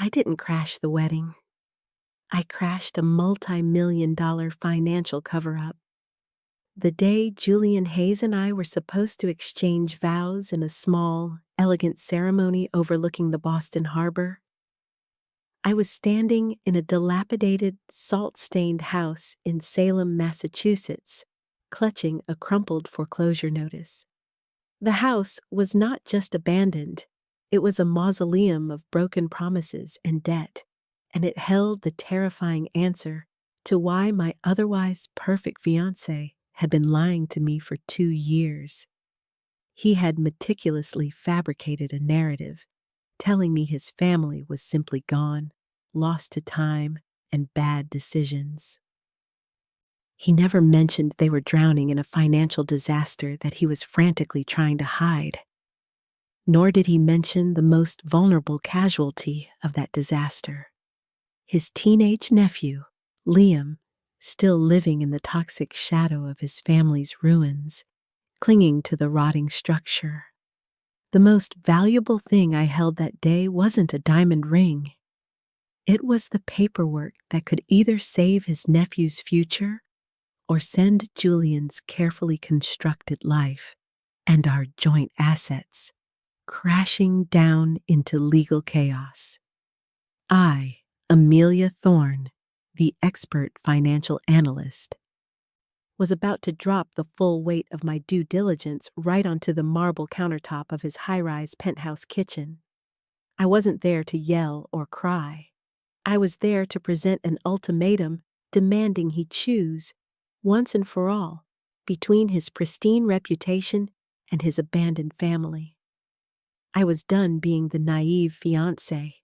I didn't crash the wedding. I crashed a multi-million-dollar financial cover-up. The day Julian Hayes and I were supposed to exchange vows in a small, elegant ceremony overlooking the Boston Harbor, I was standing in a dilapidated, salt-stained house in Salem, Massachusetts, clutching a crumpled foreclosure notice. The house was not just abandoned, it was a mausoleum of broken promises and debt, and it held the terrifying answer to why my otherwise perfect fiancé had been lying to me for 2 years. He had meticulously fabricated a narrative, telling me his family was simply gone, lost to time and bad decisions. He never mentioned they were drowning in a financial disaster that he was frantically trying to hide. Nor did he mention the most vulnerable casualty of that disaster, his teenage nephew, Liam, still living in the toxic shadow of his family's ruins, clinging to the rotting structure. The most valuable thing I held that day wasn't a diamond ring. It was the paperwork that could either save his nephew's future or send Julian's carefully constructed life and our joint assets crashing down into legal chaos. I, Amelia Thorne, the expert financial analyst, was about to drop the full weight of my due diligence right onto the marble countertop of his high-rise penthouse kitchen. I wasn't there to yell or cry. I was there to present an ultimatum demanding he choose, once and for all, between his pristine reputation and his abandoned family. I was done being the naive fiancé.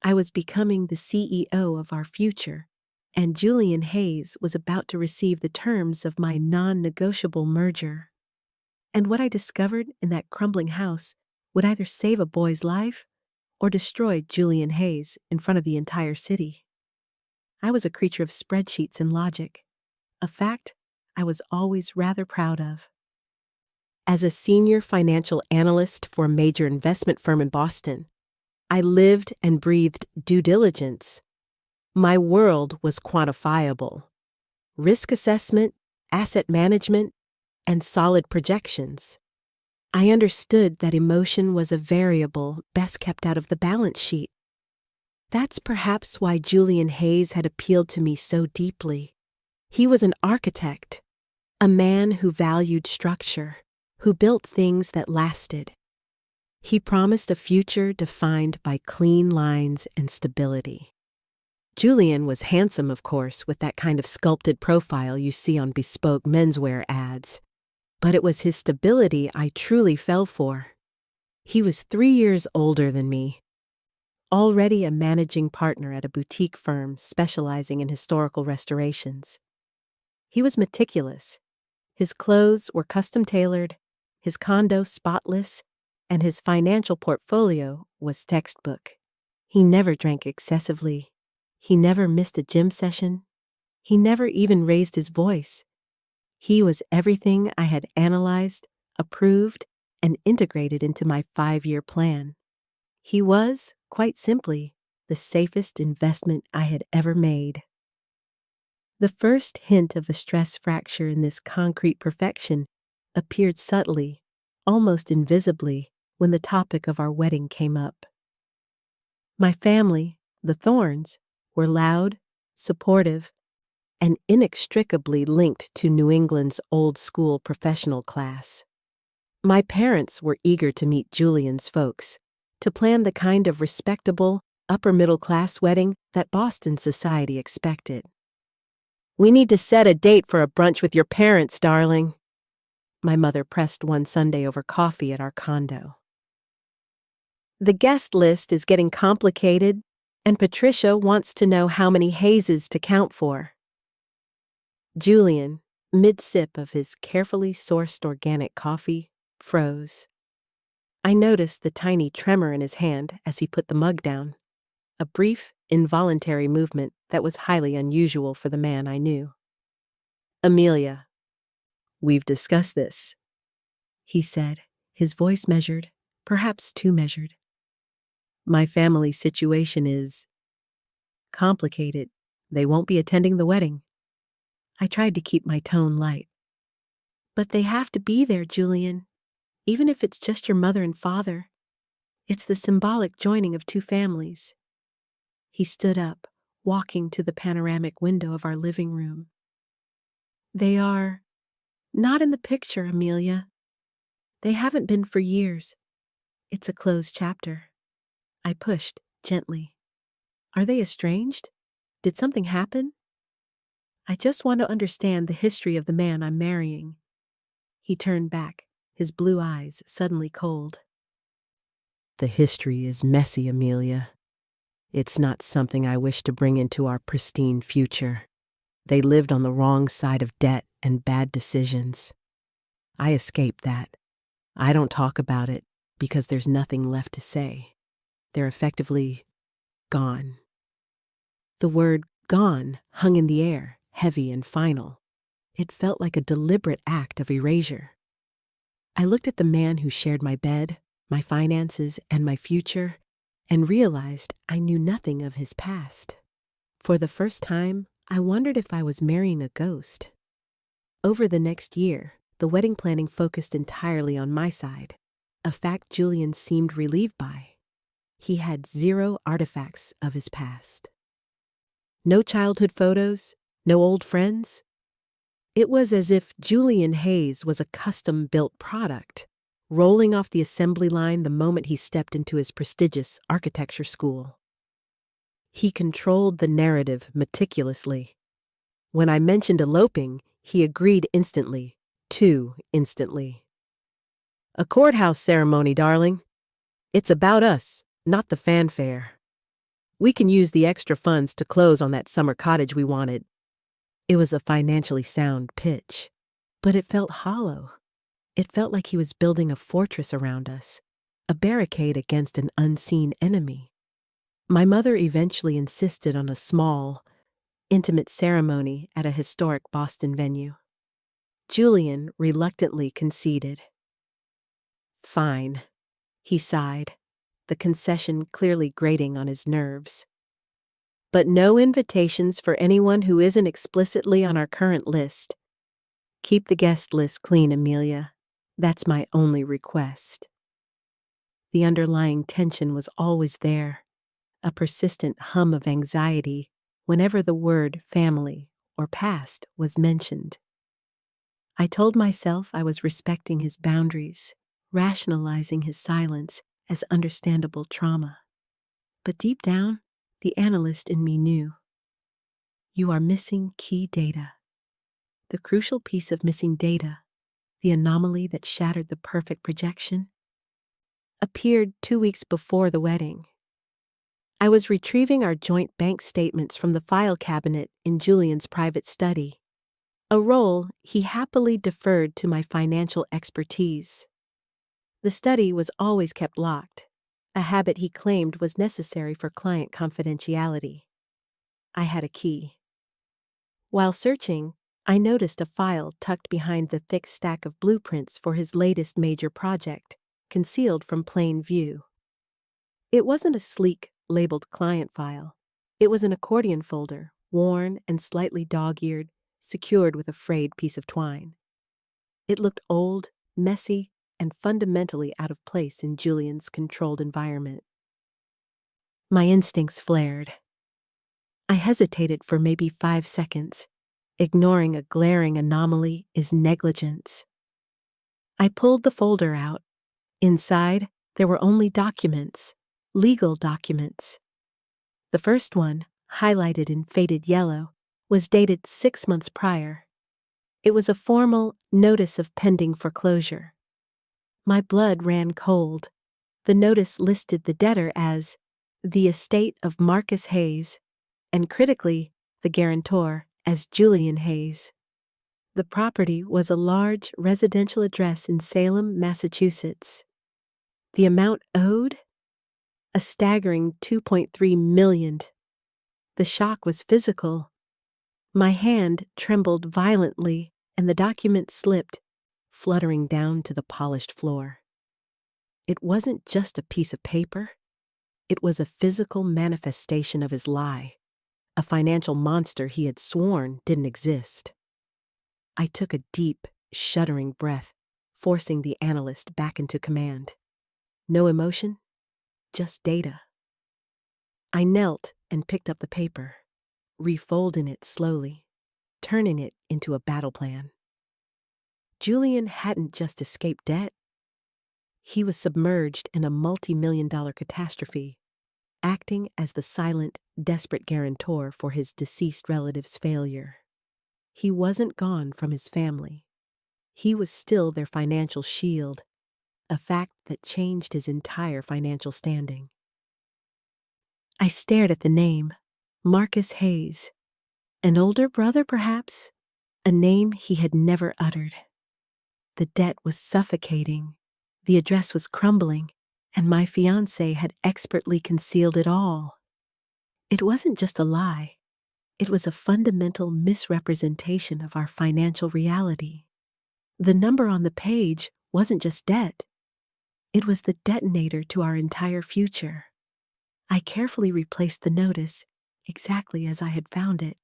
I was becoming the CEO of our future, and Julian Hayes was about to receive the terms of my non-negotiable merger. And what I discovered in that crumbling house would either save a boy's life or destroy Julian Hayes in front of the entire city. I was a creature of spreadsheets and logic, a fact I was always rather proud of. As a senior financial analyst for a major investment firm in Boston, I lived and breathed due diligence. My world was quantifiable: risk assessment, asset management, and solid projections. I understood that emotion was a variable best kept out of the balance sheet. That's perhaps why Julian Hayes had appealed to me so deeply. He was an architect, a man who valued structure, who built things that lasted. He promised a future defined by clean lines and stability. Julian was handsome, of course, with that kind of sculpted profile you see on bespoke menswear ads. But it was his stability I truly fell for. He was 3 years older than me, already a managing partner at a boutique firm specializing in historical restorations. He was meticulous. His clothes were custom-tailored, his condo spotless, and his financial portfolio was textbook. He never drank excessively. He never missed a gym session. He never even raised his voice. He was everything I had analyzed, approved, and integrated into my 5-year plan. He was, quite simply, the safest investment I had ever made. The first hint of a stress fracture in this concrete perfection appeared subtly, almost invisibly, when the topic of our wedding came up. My family, the Thornes, were loud, supportive, and inextricably linked to New England's old-school professional class. My parents were eager to meet Julian's folks, to plan the kind of respectable, upper-middle-class wedding that Boston society expected. "We need to set a date for a brunch with your parents, darling," my mother pressed one Sunday over coffee at our condo. "The guest list is getting complicated, and Patricia wants to know how many Hayeses to count for." Julian, mid-sip of his carefully sourced organic coffee, froze. I noticed the tiny tremor in his hand as he put the mug down, a brief, involuntary movement that was highly unusual for the man I knew. "Amelia, we've discussed this," he said, his voice measured, perhaps too measured. My family situation is complicated. They won't be attending the wedding. I tried to keep my tone light. But they have to be there, Julian, even if it's just your mother and father. It's the symbolic joining of two families. He stood up, walking to the panoramic window of our living room. They are not in the picture, Amelia. They haven't been for years. It's a closed chapter. I pushed gently. Are they estranged? Did something happen? I just want to understand the history of the man I'm marrying. He turned back, his blue eyes suddenly cold. The history is messy, Amelia. It's not something I wish to bring into our pristine future. They lived on the wrong side of debt and bad decisions. I escaped that. I don't talk about it because there's nothing left to say. They're effectively gone. The word gone hung in the air, heavy and final. It felt like a deliberate act of erasure. I looked at the man who shared my bed, my finances, and my future, and realized I knew nothing of his past. For the first time, I wondered if I was marrying a ghost. Over the next year, the wedding planning focused entirely on my side, a fact Julian seemed relieved by. He had 0 artifacts of his past. No childhood photos, no old friends. It was as if Julian Hayes was a custom-built product, rolling off the assembly line the moment he stepped into his prestigious architecture school. He controlled the narrative meticulously. When I mentioned eloping, he agreed instantly, too instantly. A courthouse ceremony, darling. It's about us, not the fanfare. We can use the extra funds to close on that summer cottage we wanted. It was a financially sound pitch, but it felt hollow. It felt like he was building a fortress around us, a barricade against an unseen enemy. My mother eventually insisted on a small, intimate ceremony at a historic Boston venue. Julian reluctantly conceded. Fine, he sighed, the concession clearly grating on his nerves. But no invitations for anyone who isn't explicitly on our current list. Keep the guest list clean, Amelia. That's my only request. The underlying tension was always there, a persistent hum of anxiety whenever the word family or past was mentioned. I told myself I was respecting his boundaries, rationalizing his silence as understandable trauma. But deep down, the analyst in me knew. You are missing key data. The crucial piece of missing data, the anomaly that shattered the perfect projection, appeared 2 weeks before the wedding. I was retrieving our joint bank statements from the file cabinet in Julian's private study, a role he happily deferred to my financial expertise. The study was always kept locked, a habit he claimed was necessary for client confidentiality. I had a key. While searching, I noticed a file tucked behind the thick stack of blueprints for his latest major project, concealed from plain view. It wasn't a sleek, labeled client file. It was an accordion folder, worn and slightly dog-eared, secured with a frayed piece of twine. It looked old, messy, and fundamentally out of place in Julian's controlled environment. My instincts flared. I hesitated for maybe 5 seconds. Ignoring a glaring anomaly is negligence. I pulled the folder out. Inside, there were only documents, legal documents. The first one, highlighted in faded yellow, was dated 6 months prior. It was a formal notice of pending foreclosure. My blood ran cold. The notice listed the debtor as the estate of Marcus Hayes, and critically, the guarantor as Julian Hayes. The property was a large residential address in Salem, Massachusetts. The amount owed? A staggering $2.3 million. The shock was physical. My hand trembled violently, and the document slipped, fluttering down to the polished floor. It wasn't just a piece of paper. It was a physical manifestation of his lie, a financial monster he had sworn didn't exist. I took a deep, shuddering breath, forcing the analyst back into command. No emotion, just data. I knelt and picked up the paper, refolding it slowly, turning it into a battle plan. Julian hadn't just escaped debt. He was submerged in a multi-million-dollar catastrophe, acting as the silent, desperate guarantor for his deceased relative's failure. He wasn't gone from his family. He was still their financial shield, a fact that changed his entire financial standing. I stared at the name, Marcus Hayes. An older brother, perhaps? A name he had never uttered. The debt was suffocating, the address was crumbling, and my fiancé had expertly concealed it all. It wasn't just a lie. It was a fundamental misrepresentation of our financial reality. The number on the page wasn't just debt. It was the detonator to our entire future. I carefully replaced the notice exactly as I had found it.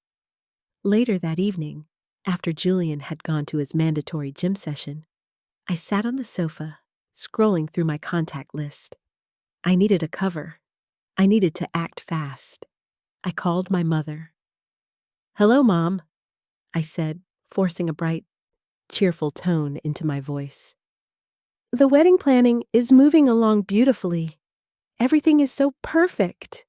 Later that evening, after Julian had gone to his mandatory gym session, I sat on the sofa, scrolling through my contact list. I needed a cover. I needed to act fast. I called my mother. "Hello, Mom," I said, forcing a bright, cheerful tone into my voice. "The wedding planning is moving along beautifully. Everything is so perfect."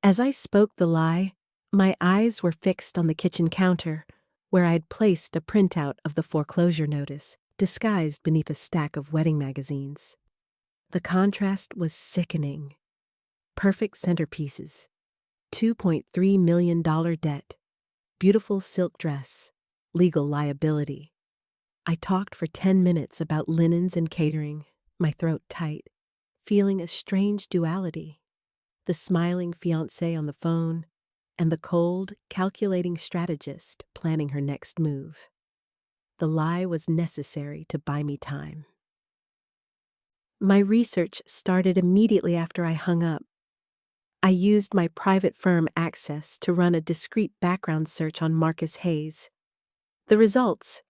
As I spoke the lie, my eyes were fixed on the kitchen counter, where I had placed a printout of the foreclosure notice, disguised beneath a stack of wedding magazines. The contrast was sickening. Perfect centerpieces, $2.3 million debt, beautiful silk dress, legal liability. I talked for 10 minutes about linens and catering, my throat tight, feeling a strange duality. The smiling fiancé on the phone, and the cold, calculating strategist planning her next move. The lie was necessary to buy me time. My research started immediately after I hung up. I used my private firm access to run a discreet background search on Marcus Hayes. The results: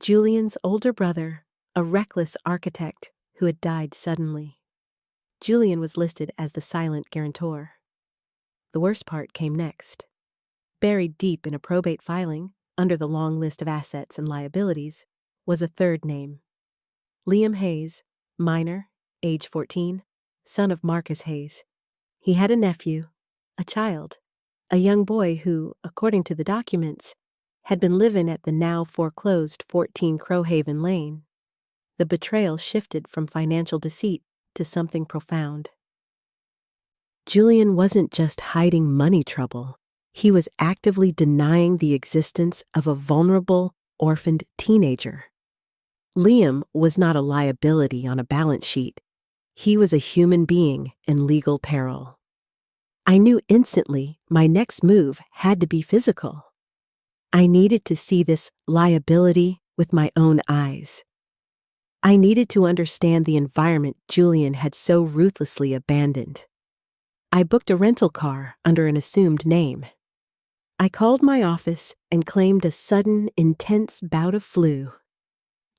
Julian's older brother, a reckless architect who had died suddenly. Julian was listed as the silent guarantor. The worst part came next. Buried deep in a probate filing, under the long list of assets and liabilities, was a third name. Liam Hayes, minor, age 14, son of Marcus Hayes. He had a nephew, a child, a young boy who, according to the documents, had been living at the now foreclosed 14 Crowhaven Lane. The betrayal shifted from financial deceit to something profound. Julian wasn't just hiding money trouble. He was actively denying the existence of a vulnerable, orphaned teenager. Liam was not a liability on a balance sheet. He was a human being in legal peril. I knew instantly my next move had to be physical. I needed to see this liability with my own eyes. I needed to understand the environment Julian had so ruthlessly abandoned. I booked a rental car under an assumed name. I called my office and claimed a sudden, intense bout of flu.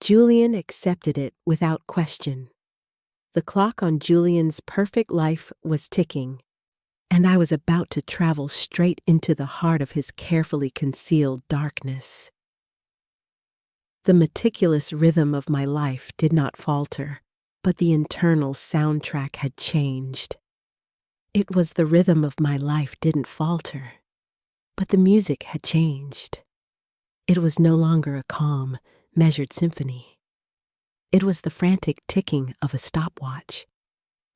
Julian accepted it without question. The clock on Julian's perfect life was ticking, and I was about to travel straight into the heart of his carefully concealed darkness. The meticulous rhythm of my life did not falter, but the internal soundtrack had changed. It was the rhythm of my life didn't falter, but the music had changed. It was no longer a calm, measured symphony. It was the frantic ticking of a stopwatch.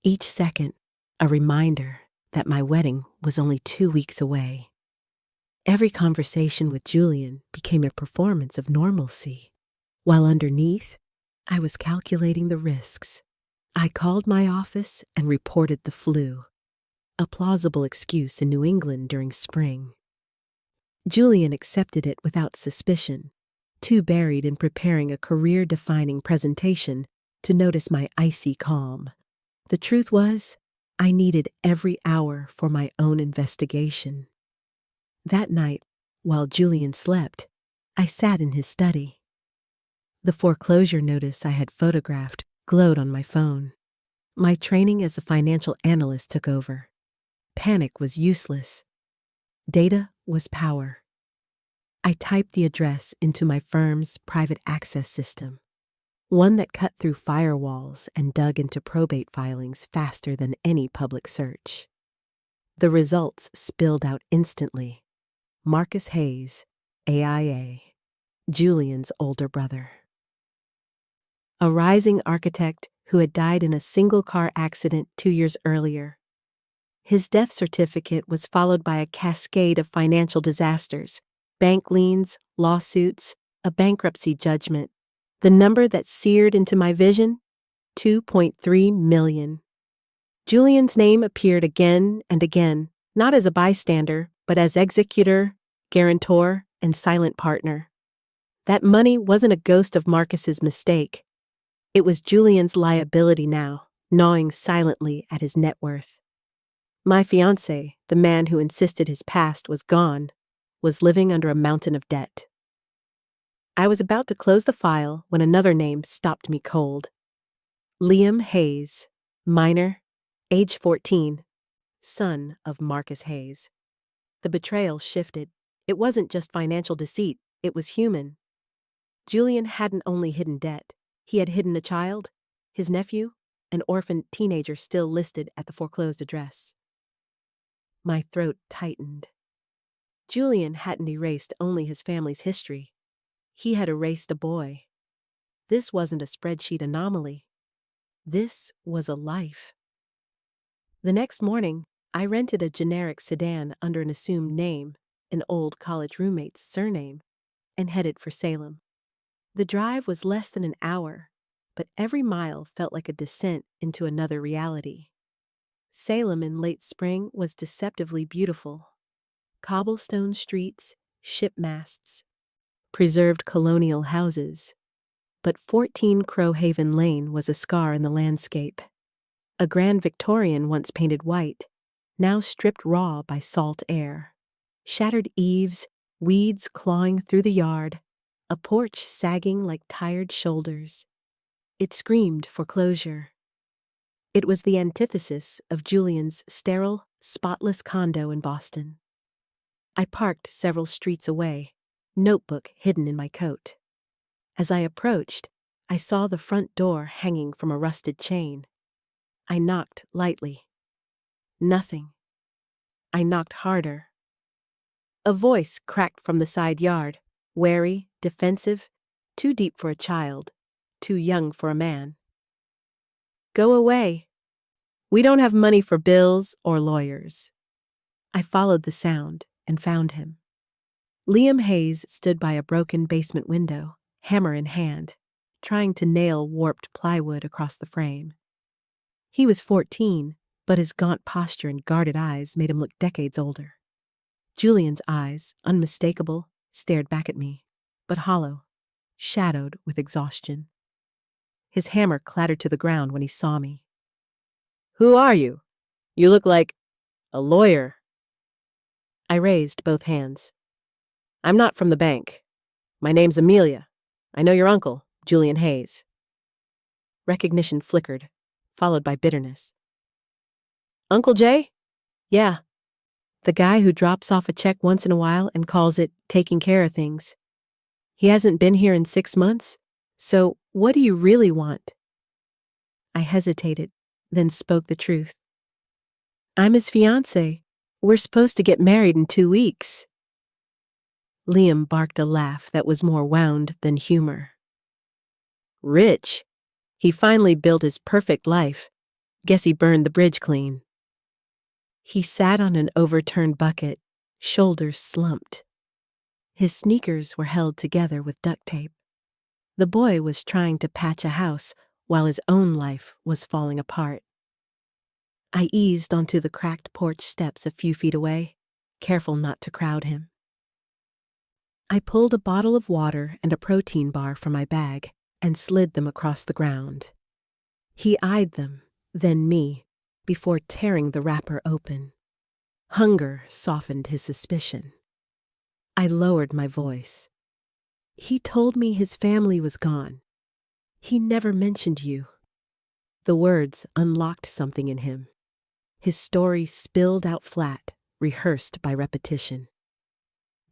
Each second, a reminder that my wedding was only 2 weeks away. Every conversation with Julian became a performance of normalcy, while underneath, I was calculating the risks. I called my office and reported the flu, a plausible excuse in New England during spring. Julian accepted it without suspicion, too buried in preparing a career-defining presentation to notice my icy calm. The truth was, I needed every hour for my own investigation. That night, while Julian slept, I sat in his study. The foreclosure notice I had photographed glowed on my phone. My training as a financial analyst took over. Panic was useless. Data was power. I typed the address into my firm's private access system, one that cut through firewalls and dug into probate filings faster than any public search. The results spilled out instantly. Marcus Hayes, AIA, Julian's older brother. A rising architect who had died in a single-car accident 2 years earlier. His death certificate was followed by a cascade of financial disasters, bank liens, lawsuits, a bankruptcy judgment. The number that seared into my vision? 2.3 million. Julian's name appeared again and again, not as a bystander, but as executor, guarantor, and silent partner. That money wasn't a ghost of Marcus's mistake. It was Julian's liability now, gnawing silently at his net worth. My fiancé, the man who insisted his past was gone, was living under a mountain of debt. I was about to close the file when another name stopped me cold. Liam Hayes, minor, age 14, son of Marcus Hayes. The betrayal shifted. It wasn't just financial deceit, it was human. Julian hadn't only hidden debt, he had hidden a child, his nephew, an orphaned teenager still listed at the foreclosed address. My throat tightened. Julian hadn't erased only his family's history. He had erased a boy. This wasn't a spreadsheet anomaly. This was a life. The next morning, I rented a generic sedan under an assumed name, an old college roommate's surname, and headed for Salem. The drive was less than an hour, but every mile felt like a descent into another reality. Salem in late spring was deceptively beautiful. Cobblestone streets, ship masts, preserved colonial houses. But 14 Crowhaven Lane was a scar in the landscape. A Grand Victorian once painted white, now stripped raw by salt air. Shattered eaves, weeds clawing through the yard, a porch sagging like tired shoulders. It screamed foreclosure. It was the antithesis of Julian's sterile, spotless condo in Boston. I parked several streets away, notebook hidden in my coat. As I approached, I saw the front door hanging from a rusted chain. I knocked lightly. Nothing. I knocked harder. A voice cracked from the side yard, wary, defensive, too deep for a child, too young for a man. Go away. We don't have money for bills or lawyers. I followed the sound and found him. Liam Hayes stood by a broken basement window, hammer in hand, trying to nail warped plywood across the frame. He was 14, but his gaunt posture and guarded eyes made him look decades older. Julian's eyes, unmistakable, stared back at me, but hollow, shadowed with exhaustion. His hammer clattered to the ground when he saw me. Who are you? You look like a lawyer. I raised both hands. I'm not from the bank. My name's Amelia. I know your uncle, Julian Hayes. Recognition flickered, followed by bitterness. Uncle Jay? Yeah. The guy who drops off a check once in a while and calls it taking care of things. He hasn't been here in 6 months, so what do you really want? I hesitated, then spoke the truth. I'm his fiancé. We're supposed to get married in 2 weeks. Liam barked a laugh that was more wound than humor. Rich. He finally built his perfect life. Guess he burned the bridge clean. He sat on an overturned bucket, shoulders slumped. His sneakers were held together with duct tape. The boy was trying to patch a house while his own life was falling apart. I eased onto the cracked porch steps a few feet away, careful not to crowd him. I pulled a bottle of water and a protein bar from my bag and slid them across the ground. He eyed them, then me, before tearing the wrapper open. Hunger softened his suspicion. I lowered my voice. He told me his family was gone. He never mentioned you. The words unlocked something in him. His story spilled out flat, rehearsed by repetition.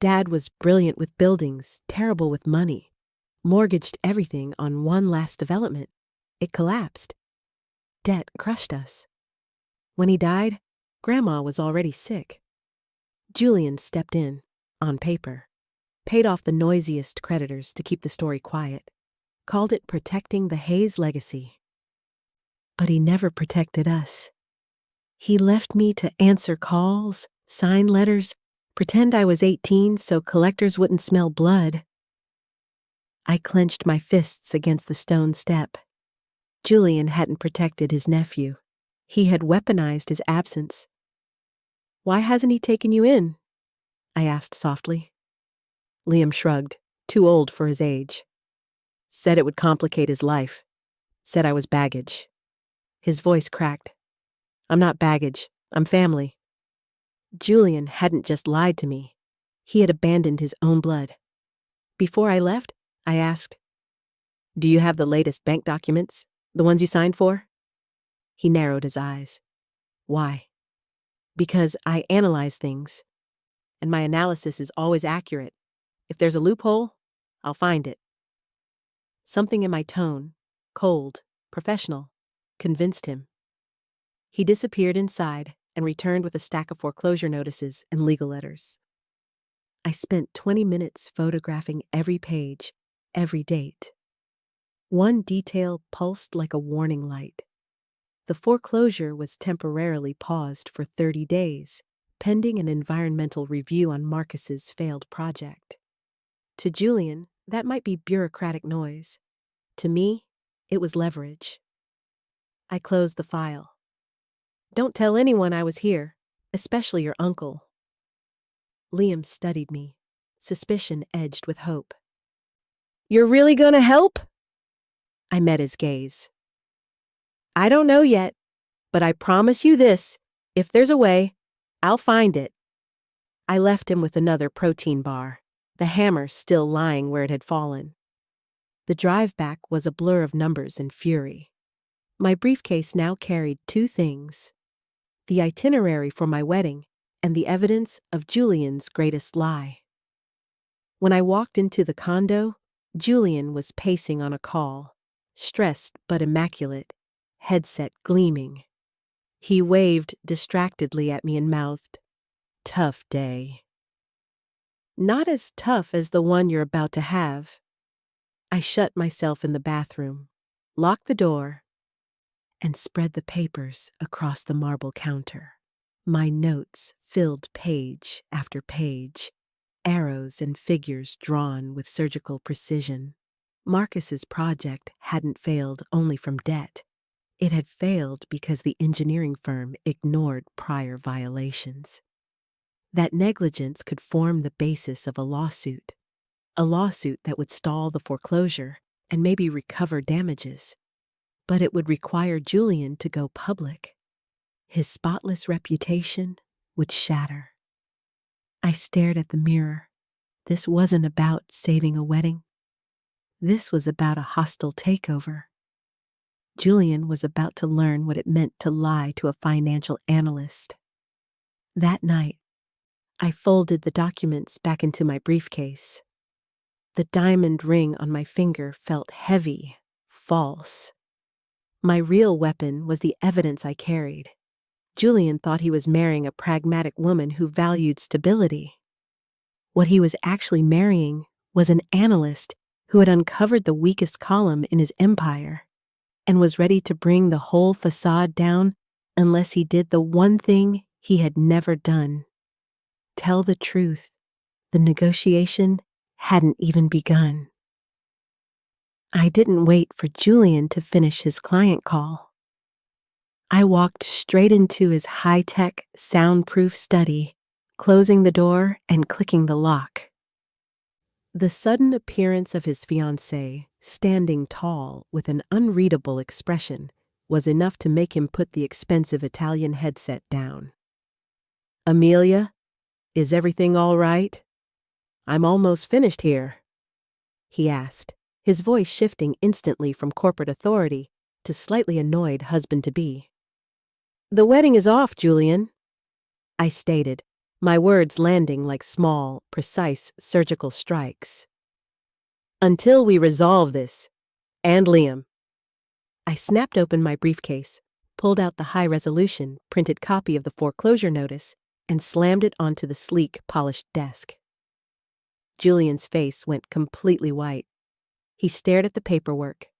Dad was brilliant with buildings, terrible with money. Mortgaged everything on one last development. It collapsed. Debt crushed us. When he died, Grandma was already sick. Julian stepped in, on paper, paid off the noisiest creditors to keep the story quiet, called it protecting the Hayes legacy. But he never protected us. He left me to answer calls, sign letters, pretend I was 18 so collectors wouldn't smell blood. I clenched my fists against the stone step. Julian hadn't protected his nephew. He had weaponized his absence. "Why hasn't he taken you in?" I asked softly. Liam shrugged, too old for his age. Said it would complicate his life. Said I was baggage. His voice cracked. "I'm not baggage. I'm family." Julian hadn't just lied to me. He had abandoned his own blood. Before I left, I asked, "Do you have the latest bank documents? The ones you signed for?" He narrowed his eyes. "Why?" "Because I analyze things, and my analysis is always accurate. If there's a loophole, I'll find it." Something in my tone, cold, professional, convinced him. He disappeared inside and returned with a stack of foreclosure notices and legal letters. I spent 20 minutes photographing every page, every date. One detail pulsed like a warning light. The foreclosure was temporarily paused for 30 days, pending an environmental review on Marcus's failed project. To Julian, that might be bureaucratic noise. To me, it was leverage. I closed the file. "Don't tell anyone I was here, especially your uncle." Liam studied me, suspicion edged with hope. "You're really gonna help?" I met his gaze. "I don't know yet, but I promise you this, if there's a way, I'll find it." I left him with another protein bar, the hammer still lying where it had fallen. The drive back was a blur of numbers and fury. My briefcase now carried two things: the itinerary for my wedding and the evidence of Julian's greatest lie. When I walked into the condo, Julian was pacing on a call, stressed but immaculate, headset gleaming. He waved distractedly at me and mouthed, "Tough day." "Not as tough as the one you're about to have." I shut myself in the bathroom, locked the door, and spread the papers across the marble counter. My notes filled page after page, arrows and figures drawn with surgical precision. Marcus's project hadn't failed only from debt. It had failed because the engineering firm ignored prior violations. That negligence could form the basis of a lawsuit that would stall the foreclosure and maybe recover damages. But it would require Julian to go public. His spotless reputation would shatter. I stared at the mirror. This wasn't about saving a wedding. This was about a hostile takeover. Julian was about to learn what it meant to lie to a financial analyst. That night, I folded the documents back into my briefcase. The diamond ring on my finger felt heavy, false. My real weapon was the evidence I carried. Julian thought he was marrying a pragmatic woman who valued stability. What he was actually marrying was an analyst who had uncovered the weakest column in his empire and was ready to bring the whole facade down unless he did the one thing he had never done: tell the truth. The negotiation hadn't even begun. I didn't wait for Julian to finish his client call. I walked straight into his high-tech, soundproof study, closing the door and clicking the lock. The sudden appearance of his fiancé, standing tall with an unreadable expression, was enough to make him put the expensive Italian headset down. "Amelia, is everything all right? I'm almost finished here," he asked, his voice shifting instantly from corporate authority to slightly annoyed husband-to-be. "The wedding is off, Julian," I stated, my words landing like small, precise surgical strikes. "Until we resolve this. And Liam." I snapped open my briefcase, pulled out the high-resolution, printed copy of the foreclosure notice, and slammed it onto the sleek, polished desk. Julian's face went completely white. He stared at the paperwork,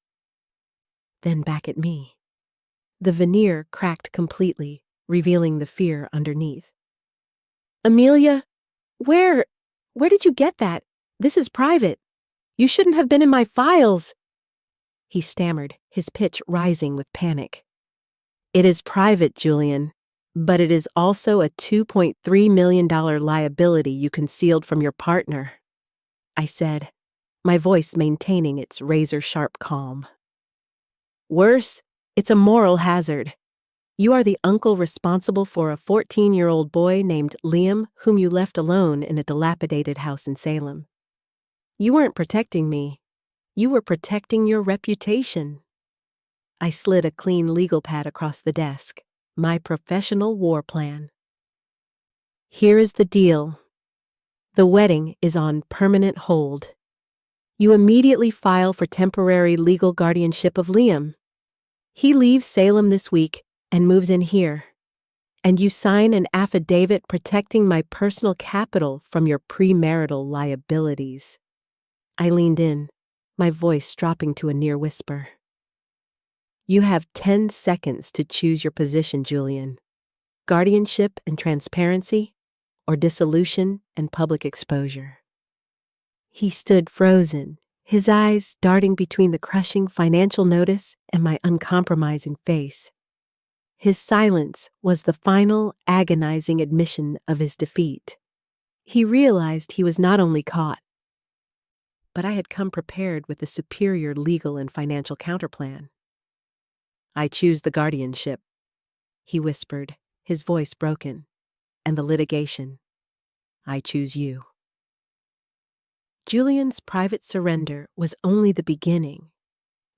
then back at me. The veneer cracked completely, revealing the fear underneath. "Amelia, where did you get that? This is private. You shouldn't have been in my files," he stammered, his pitch rising with panic. "It is private, Julian, but it is also a $2.3 million liability you concealed from your partner," I said, my voice maintaining its razor-sharp calm. "Worse, it's a moral hazard. You are the uncle responsible for a 14-year-old boy named Liam whom you left alone in a dilapidated house in Salem. You weren't protecting me. You were protecting your reputation." I slid a clean legal pad across the desk, my professional war plan. "Here is the deal. The wedding is on permanent hold. You immediately file for temporary legal guardianship of Liam. He leaves Salem this week and moves in here. And you sign an affidavit protecting my personal capital from your premarital liabilities." I leaned in, my voice dropping to a near whisper. "You have 10 seconds to choose your position, Julian. Guardianship and transparency, or dissolution and public exposure." He stood frozen, his eyes darting between the crushing financial notice and my uncompromising face. His silence was the final, agonizing admission of his defeat. He realized he was not only caught, but I had come prepared with a superior legal and financial counterplan. "I choose the guardianship," he whispered, his voice broken, "and the litigation. I choose you." Julian's private surrender was only the beginning.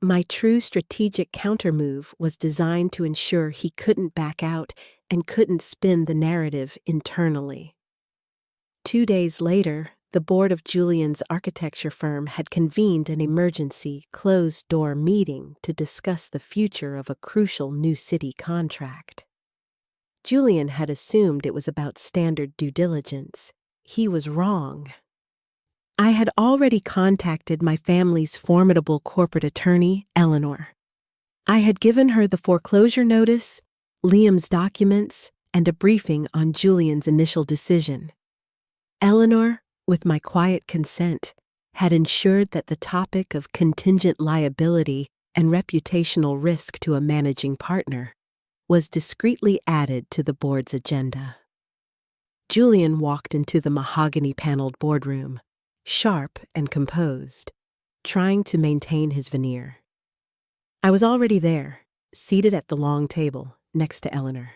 My true strategic countermove was designed to ensure he couldn't back out and couldn't spin the narrative internally. 2 days later, the board of Julian's architecture firm had convened an emergency, closed-door meeting to discuss the future of a crucial new city contract. Julian had assumed it was about standard due diligence. He was wrong. I had already contacted my family's formidable corporate attorney, Eleanor. I had given her the foreclosure notice, Liam's documents, and a briefing on Julian's initial decision. Eleanor, with my quiet consent, had ensured that the topic of contingent liability and reputational risk to a managing partner was discreetly added to the board's agenda. Julian walked into the mahogany-paneled boardroom, sharp and composed, trying to maintain his veneer. I was already there, seated at the long table next to Eleanor.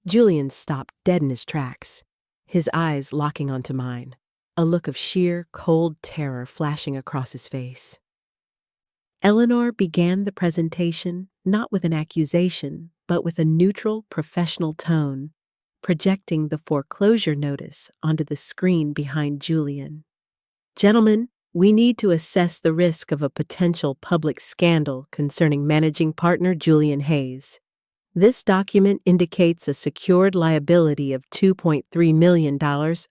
Julian stopped dead in his tracks, his eyes locking onto mine, a look of sheer, cold terror flashing across his face. Eleanor began the presentation not with an accusation, but with a neutral, professional tone, projecting the foreclosure notice onto the screen behind Julian. "Gentlemen, we need to assess the risk of a potential public scandal concerning managing partner Julian Hayes. This document indicates a secured liability of $2.3 million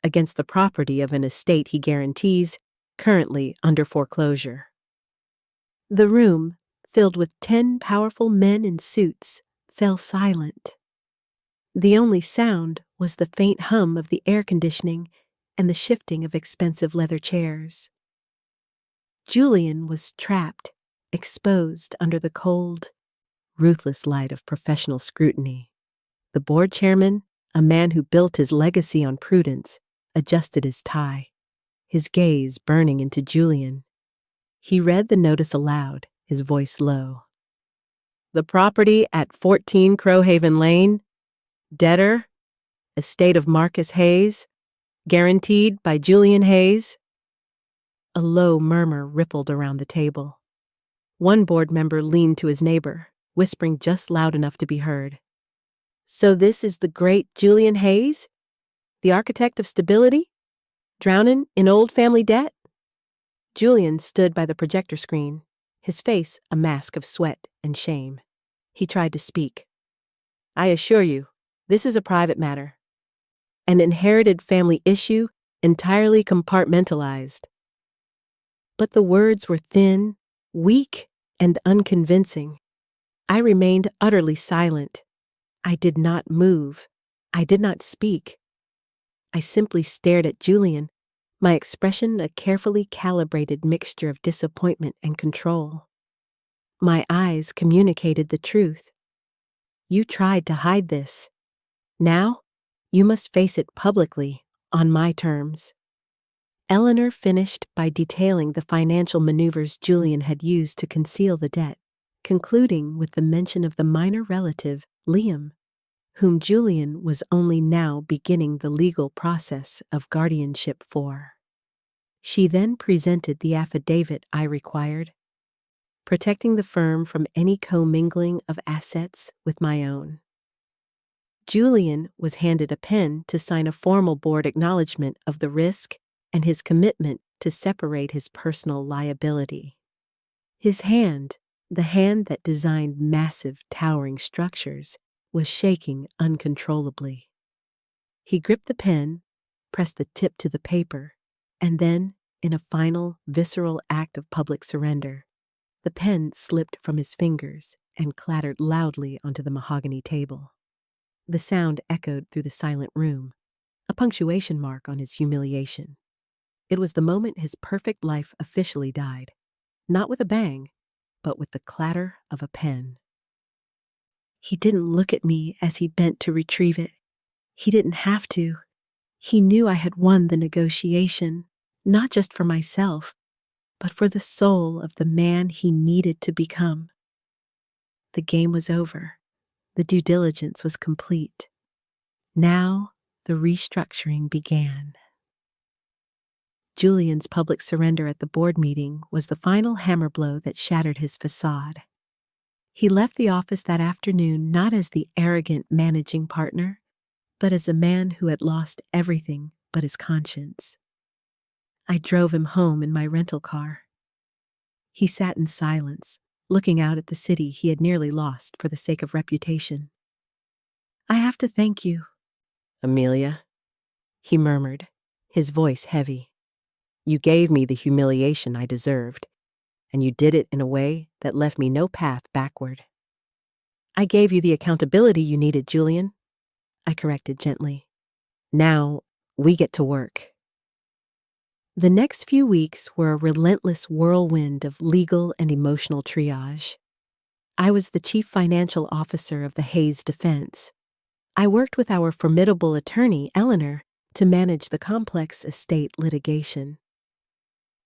against the property of an estate he guarantees, currently under foreclosure." The room, filled with 10 powerful men in suits, fell silent. The only sound was the faint hum of the air conditioning and the shifting of expensive leather chairs. Julian was trapped, exposed under the cold, ruthless light of professional scrutiny. The board chairman, a man who built his legacy on prudence, adjusted his tie, his gaze burning into Julian. He read the notice aloud, his voice low. The property at 14 Crowhaven Lane, debtor, estate of Marcus Hayes, guaranteed by Julian Hayes. A low murmur rippled around the table. One board member leaned to his neighbor, whispering just loud enough to be heard. So this is the great Julian Hayes, the architect of stability, drowning in old family debt? Julian stood by the projector screen, his face a mask of sweat and shame. He tried to speak. I assure you, this is a private matter. An inherited family issue, entirely compartmentalized. But the words were thin, weak, and unconvincing. I remained utterly silent. I did not move. I did not speak. I simply stared at Julian, my expression a carefully calibrated mixture of disappointment and control. My eyes communicated the truth. You tried to hide this. Now, you must face it publicly, on my terms. Eleanor finished by detailing the financial maneuvers Julian had used to conceal the debt, concluding with the mention of the minor relative, Liam, whom Julian was only now beginning the legal process of guardianship for. She then presented the affidavit I required, protecting the firm from any commingling of assets with my own. Julian was handed a pen to sign a formal board acknowledgement of the risk and his commitment to separate his personal liability. His hand, the hand that designed massive, towering structures, was shaking uncontrollably. He gripped the pen, pressed the tip to the paper, and then, in a final, visceral act of public surrender, the pen slipped from his fingers and clattered loudly onto the mahogany table. The sound echoed through the silent room, a punctuation mark on his humiliation. It was the moment his perfect life officially died, not with a bang, but with the clatter of a pen. He didn't look at me as he bent to retrieve it. He didn't have to. He knew I had won the negotiation, not just for myself, but for the soul of the man he needed to become. The game was over. The due diligence was complete. Now, the restructuring began. Julian's public surrender at the board meeting was the final hammer blow that shattered his facade. He left the office that afternoon not as the arrogant managing partner, but as a man who had lost everything but his conscience. I drove him home in my rental car. He sat in silence, looking out at the city he had nearly lost for the sake of reputation. I have to thank you, Amelia, he murmured, his voice heavy. You gave me the humiliation I deserved, and you did it in a way that left me no path backward. I gave you the accountability you needed, Julian, I corrected gently. Now, we get to work. The next few weeks were a relentless whirlwind of legal and emotional triage. I was the chief financial officer of the Hayes defense. I worked with our formidable attorney, Eleanor, to manage the complex estate litigation.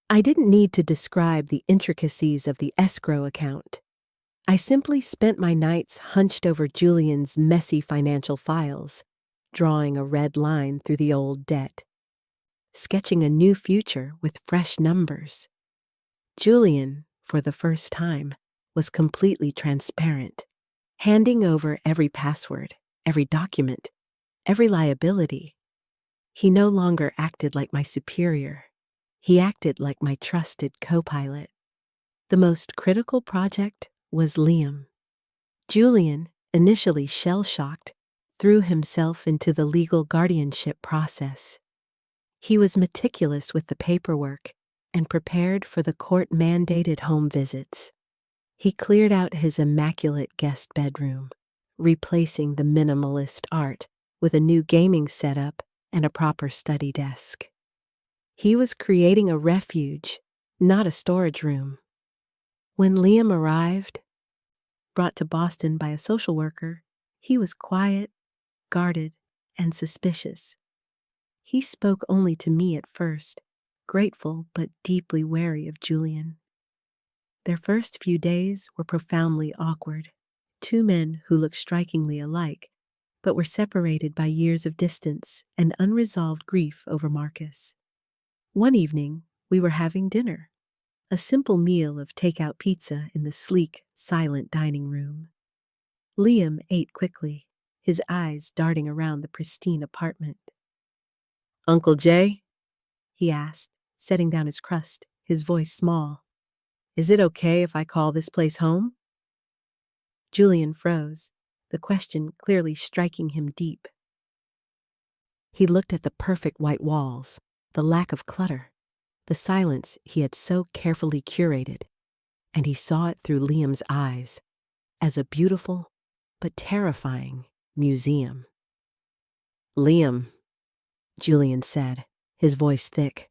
I didn't need to describe the intricacies of the escrow account. I simply spent my nights hunched over Julian's messy financial files, drawing a red line through the old debt, sketching a new future with fresh numbers. Julian, for the first time, was completely transparent, handing over every password, every document, every liability. He no longer acted like my superior. He acted like my trusted co-pilot. The most critical project was Liam. Julian, initially shell-shocked, threw himself into the legal guardianship process. He was meticulous with the paperwork and prepared for the court-mandated home visits. He cleared out his immaculate guest bedroom, replacing the minimalist art with a new gaming setup and a proper study desk. He was creating a refuge, not a storage room. When Liam arrived, brought to Boston by a social worker, he was quiet, guarded, and suspicious. He spoke only to me at first, grateful but deeply wary of Julian. Their first few days were profoundly awkward. two men who looked strikingly alike, but were separated by years of distance and unresolved grief over Marcus. One evening, we were having dinner, a simple meal of takeout pizza in the sleek, silent dining room. Liam ate quickly, his eyes darting around the pristine apartment. "Uncle Jay?" he asked, setting down his crust, his voice small. "Is it okay if I call this place home?" Julian froze, the question clearly striking him deep. He looked at the perfect white walls, the lack of clutter, the silence he had so carefully curated, and he saw it through Liam's eyes as a beautiful but terrifying museum. "Liam," Julian said, his voice thick,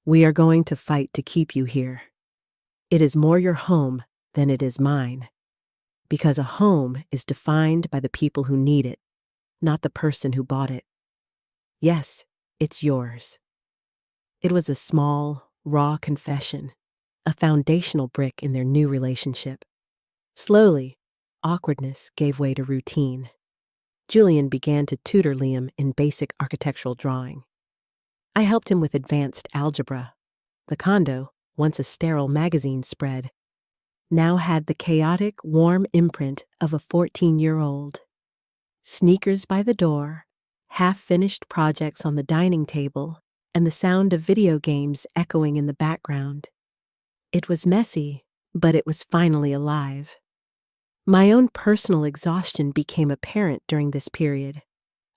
"we are going to fight to keep you here. It is more your home than it is mine, because a home is defined by the people who need it, not the person who bought it. Yes, it's yours." It was a small, raw confession, a foundational brick in their new relationship. Slowly, awkwardness gave way to routine. Julian began to tutor Liam in basic architectural drawing. I helped him with advanced algebra. The condo, once a sterile magazine spread, now had the chaotic, warm imprint of a 14-year-old. Sneakers by the door, half-finished projects on the dining table, and the sound of video games echoing in the background. It was messy, but it was finally alive. My own personal exhaustion became apparent during this period.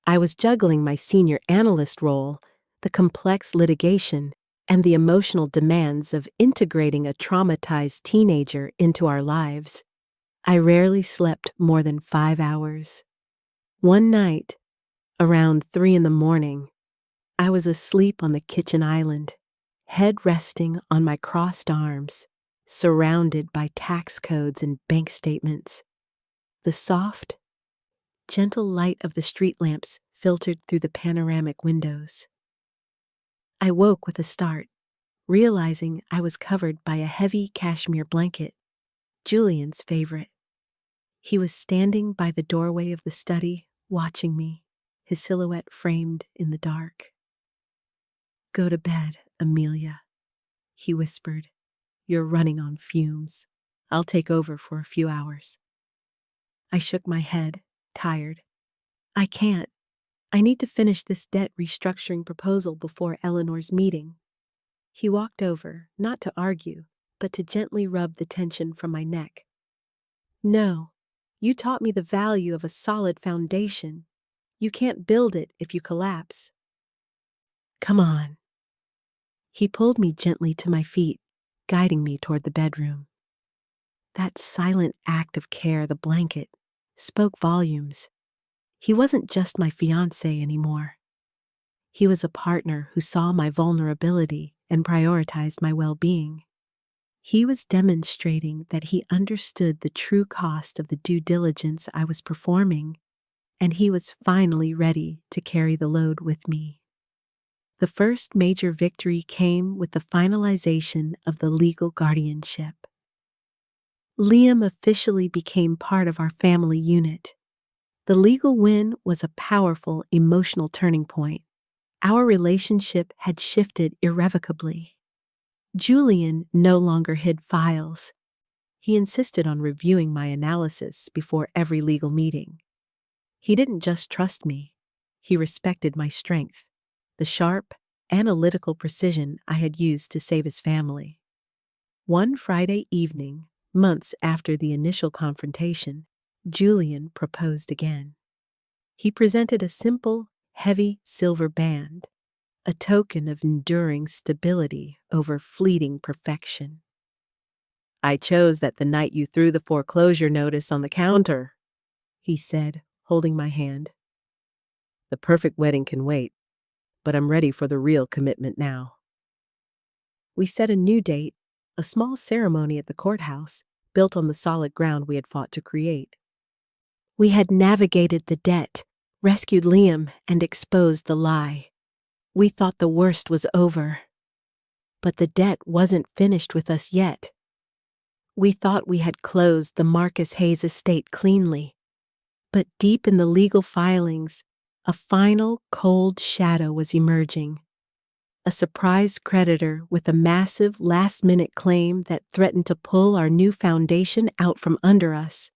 I was juggling my senior analyst role, the complex litigation, and the emotional demands of integrating a traumatized teenager into our lives. I rarely slept more than 5 hours. One night, around 3 a.m, I was asleep on the kitchen island, head resting on my crossed arms, surrounded by tax codes and bank statements. The soft, gentle light of the street lamps filtered through the panoramic windows. I woke with a start, realizing I was covered by a heavy cashmere blanket, Julian's favorite. He was standing by the doorway of the study, watching me, his silhouette framed in the dark. "Go to bed, Amelia," he whispered. "You're running on fumes. I'll take over for a few hours." I shook my head, tired. "I can't. I need to finish this debt restructuring proposal before Eleanor's meeting." He walked over, not to argue, but to gently rub the tension from my neck. "No, you taught me the value of a solid foundation. You can't build it if you collapse." "Come on." He pulled me gently to my feet, guiding me toward the bedroom. That silent act of care, the blanket, spoke volumes. He wasn't just my fiancé anymore. He was a partner who saw my vulnerability and prioritized my well-being. He was demonstrating that he understood the true cost of the due diligence I was performing, and he was finally ready to carry the load with me. The first major victory came with the finalization of the legal guardianship. Liam officially became part of our family unit. The legal win was a powerful emotional turning point. Our relationship had shifted irrevocably. Julian no longer hid files. He insisted on reviewing my analysis before every legal meeting. He didn't just trust me. He respected my strength, the sharp, analytical precision I had used to save his family. One Friday evening, months after the initial confrontation, Julian proposed again. He presented a simple, heavy silver band, a token of enduring stability over fleeting perfection. "I chose that the night you threw the foreclosure notice on the counter," he said, holding my hand. "The perfect wedding can wait, but I'm ready for the real commitment now." We set a new date, a small ceremony at the courthouse, built on the solid ground we had fought to create. We had navigated the debt, rescued Liam, and exposed the lie. We thought the worst was over. But the debt wasn't finished with us yet. We thought we had closed the Marcus Hayes estate cleanly. But deep in the legal filings, a final cold shadow was emerging. A surprise creditor with a massive last-minute claim that threatened to pull our new foundation out from under us.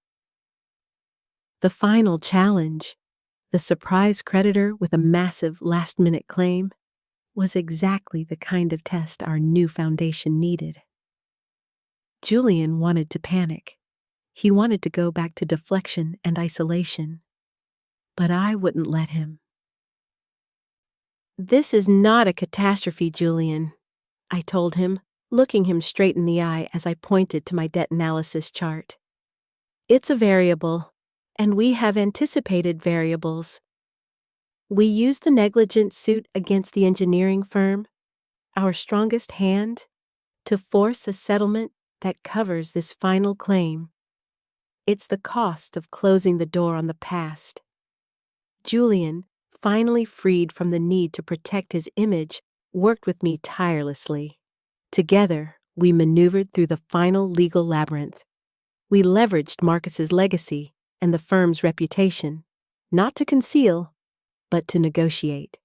The final challenge, the surprise creditor with a massive last-minute claim, was exactly the kind of test our new foundation needed. Julian wanted to panic. He wanted to go back to deflection and isolation. But I wouldn't let him. "This is not a catastrophe, Julian," I told him, looking him straight in the eye as I pointed to my debt analysis chart. "It's a variable, and we have anticipated variables. We used the negligence suit against the engineering firm, our strongest hand, to force a settlement that covers this final claim. It's the cost of closing the door on the past." Julian, finally freed from the need to protect his image, worked with me tirelessly. Together, we maneuvered through the final legal labyrinth. We leveraged Marcus's legacy and the firm's reputation, not to conceal, but to negotiate.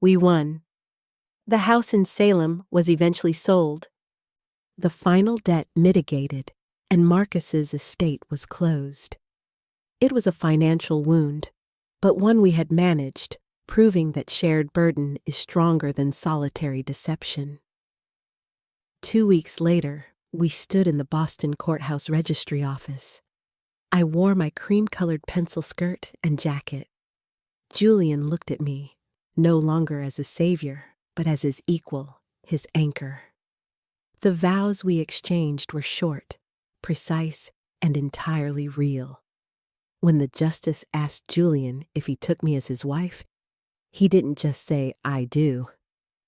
We won. The house in Salem was eventually sold. The final debt mitigated, and Marcus's estate was closed. It was a financial wound, but one we had managed, proving that shared burden is stronger than solitary deception. 2 weeks later, we stood in the Boston Courthouse Registry office. I wore my cream-colored pencil skirt and jacket. Julian looked at me, no longer as a savior, but as his equal, his anchor. The vows we exchanged were short, precise, and entirely real. When the justice asked Julian if he took me as his wife, he didn't just say, "I do."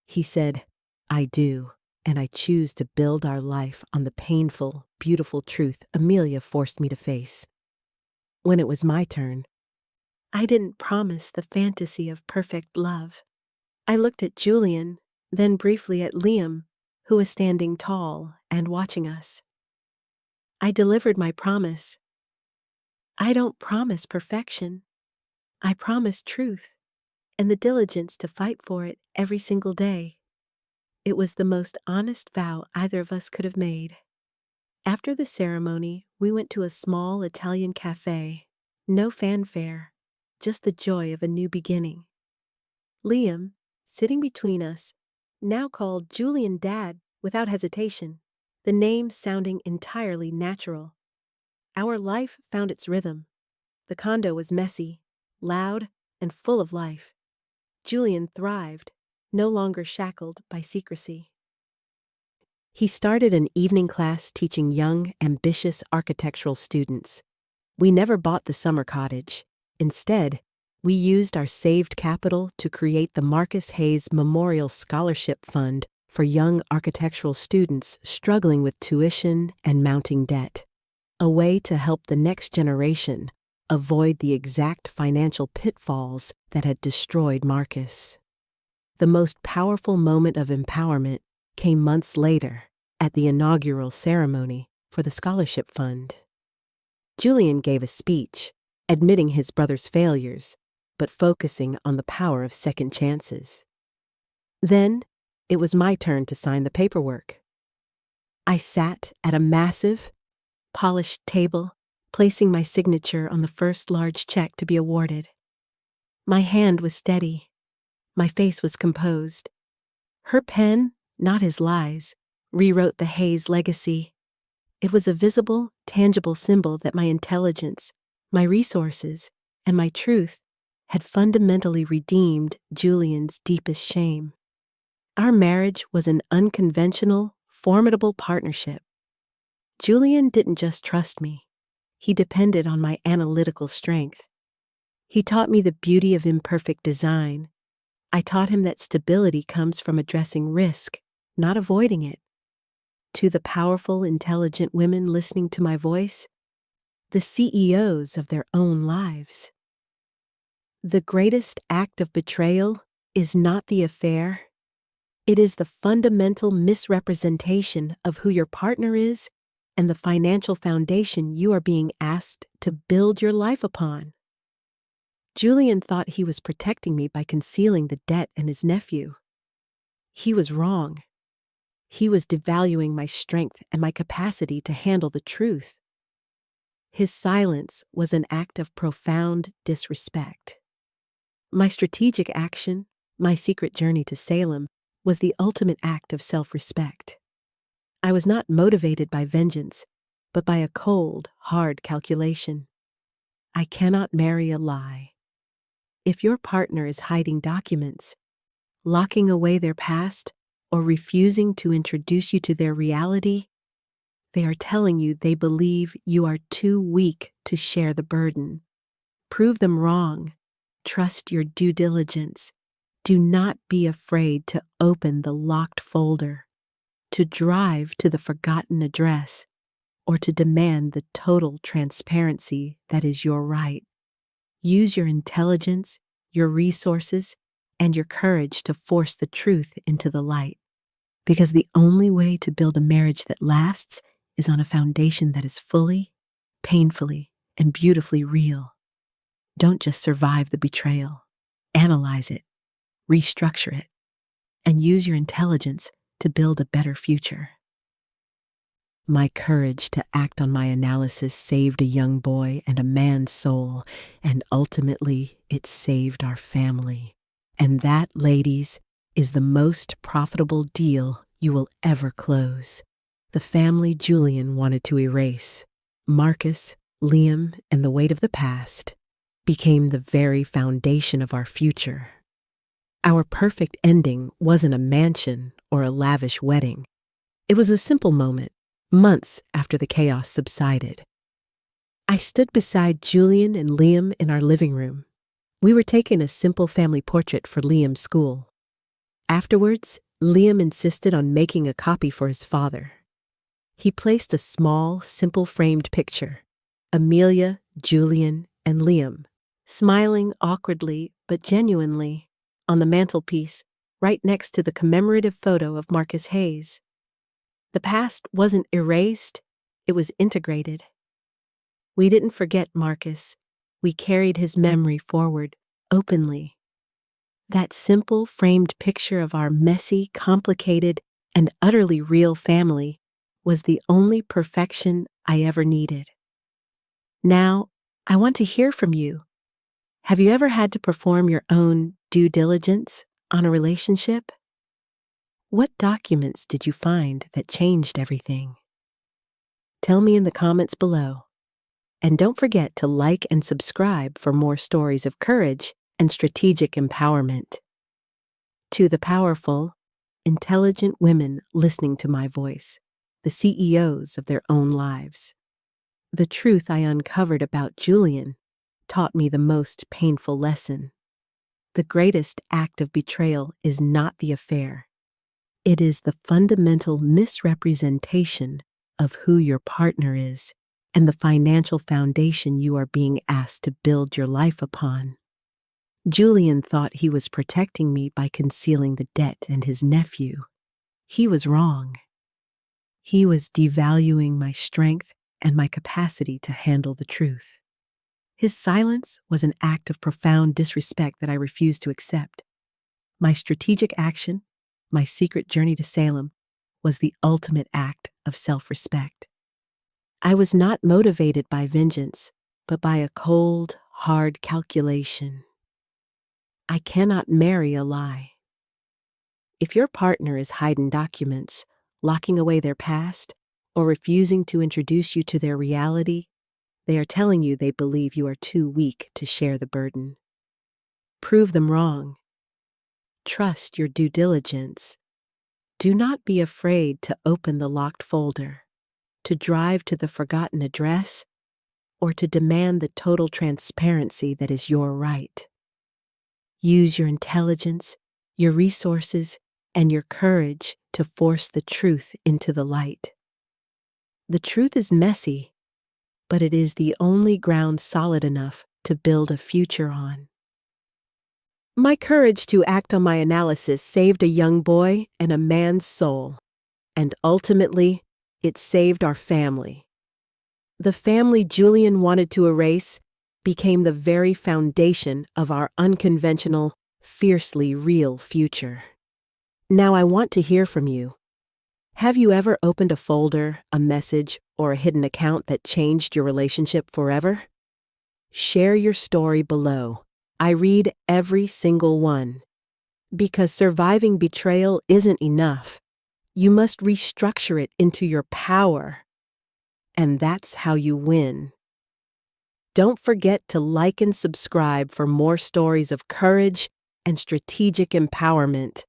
He said, "I do, and I choose to build our life on the painful, beautiful truth Amelia forced me to face." When it was my turn, I didn't promise the fantasy of perfect love. I looked at Julian, then briefly at Liam, who was standing tall and watching us. I delivered my promise. I don't promise perfection. I promise truth, and the diligence to fight for it every single day. It was the most honest vow either of us could have made. After the ceremony, we went to a small Italian cafe. No fanfare, just the joy of a new beginning. Liam, sitting between us, now called Julian Dad without hesitation, the name sounding entirely natural. Our life found its rhythm. The condo was messy, loud, and full of life. Julian thrived, no longer shackled by secrecy. He started an evening class teaching young, ambitious architectural students. We never bought the summer cottage. Instead, we used our saved capital to create the Marcus Hayes Memorial Scholarship Fund for young architectural students struggling with tuition and mounting debt, a way to help the next generation avoid the exact financial pitfalls that had destroyed Marcus. The most powerful moment of empowerment came months later at the inaugural ceremony for the scholarship fund. Julian gave a speech, admitting his brother's failures, but focusing on the power of second chances. Then, it was my turn to sign the paperwork. I sat at a massive, polished table, placing my signature on the first large check to be awarded. My hand was steady. My face was composed. Her pen, not his lies, rewrote the Hayes legacy. It was a visible, tangible symbol that my intelligence, my resources, and my truth had fundamentally redeemed Julian's deepest shame. Our marriage was an unconventional, formidable partnership. Julian didn't just trust me. He depended on my analytical strength. He taught me the beauty of imperfect design. I taught him that stability comes from addressing risk, not avoiding it. To the powerful, intelligent women listening to my voice, the CEOs of their own lives. The greatest act of betrayal is not the affair. It is the fundamental misrepresentation of who your partner is and the financial foundation you are being asked to build your life upon. Julian thought he was protecting me by concealing the debt and his nephew. He was wrong. He was devaluing my strength and my capacity to handle the truth. His silence was an act of profound disrespect. My strategic action, my secret journey to Salem, was the ultimate act of self-respect. I was not motivated by vengeance, but by a cold, hard calculation. I cannot marry a lie. If your partner is hiding documents, locking away their past, or refusing to introduce you to their reality, they are telling you they believe you are too weak to share the burden. Prove them wrong. Trust your due diligence. Do not be afraid to open the locked folder, to drive to the forgotten address, or to demand the total transparency that is your right. Use your intelligence, your resources, and your courage to force the truth into the light. Because the only way to build a marriage that lasts is on a foundation that is fully, painfully, and beautifully real. Don't just survive the betrayal. Analyze it, restructure it, and use your intelligence to build a better future. My courage to act on my analysis saved a young boy and a man's soul, and ultimately it saved our family. And that, ladies, is the most profitable deal you will ever close. The family Julian wanted to erase, Marcus, Liam, and the weight of the past, became the very foundation of our future. Our perfect ending wasn't a mansion or a lavish wedding. It was a simple moment, months after the chaos subsided. I stood beside Julian and Liam in our living room. We were taking a simple family portrait for Liam's school. Afterwards, Liam insisted on making a copy for his father. He placed a small, simple framed picture, Amelia, Julian, and Liam, smiling awkwardly but genuinely, on the mantelpiece right next to the commemorative photo of Marcus Hayes. The past wasn't erased, it was integrated. We didn't forget Marcus. We carried his memory forward, openly. That simple framed picture of our messy, complicated, and utterly real family was the only perfection I ever needed. Now, I want to hear from you. Have you ever had to perform your own due diligence on a relationship? What documents did you find that changed everything? Tell me in the comments below. And don't forget to like and subscribe for more stories of courage and strategic empowerment. To the powerful, intelligent women listening to my voice, the CEOs of their own lives. The truth I uncovered about Julian taught me the most painful lesson. The greatest act of betrayal is not the affair. It is the fundamental misrepresentation of who your partner is and the financial foundation you are being asked to build your life upon. Julian thought he was protecting me by concealing the debt and his nephew. He was wrong. He was devaluing my strength and my capacity to handle the truth. His silence was an act of profound disrespect that I refused to accept. My strategic action, my secret journey to Salem, was the ultimate act of self-respect. I was not motivated by vengeance, but by a cold, hard calculation. I cannot marry a lie. If your partner is hiding documents, locking away their past, or refusing to introduce you to their reality, they are telling you they believe you are too weak to share the burden. Prove them wrong. Trust your due diligence. Do not be afraid to open the locked folder, to drive to the forgotten address, or to demand the total transparency that is your right. Use your intelligence, your resources, and your courage to force the truth into the light. The truth is messy, but it is the only ground solid enough to build a future on. My courage to act on my analysis saved a young boy and a man's soul, and ultimately, it saved our family. The family Julian wanted to erase became the very foundation of our unconventional, fiercely real future. Now I want to hear from you. Have you ever opened a folder, a message, or a hidden account that changed your relationship forever? Share your story below. I read every single one. Because surviving betrayal isn't enough. You must restructure it into your power. And that's how you win. Don't forget to like and subscribe for more stories of courage and strategic empowerment.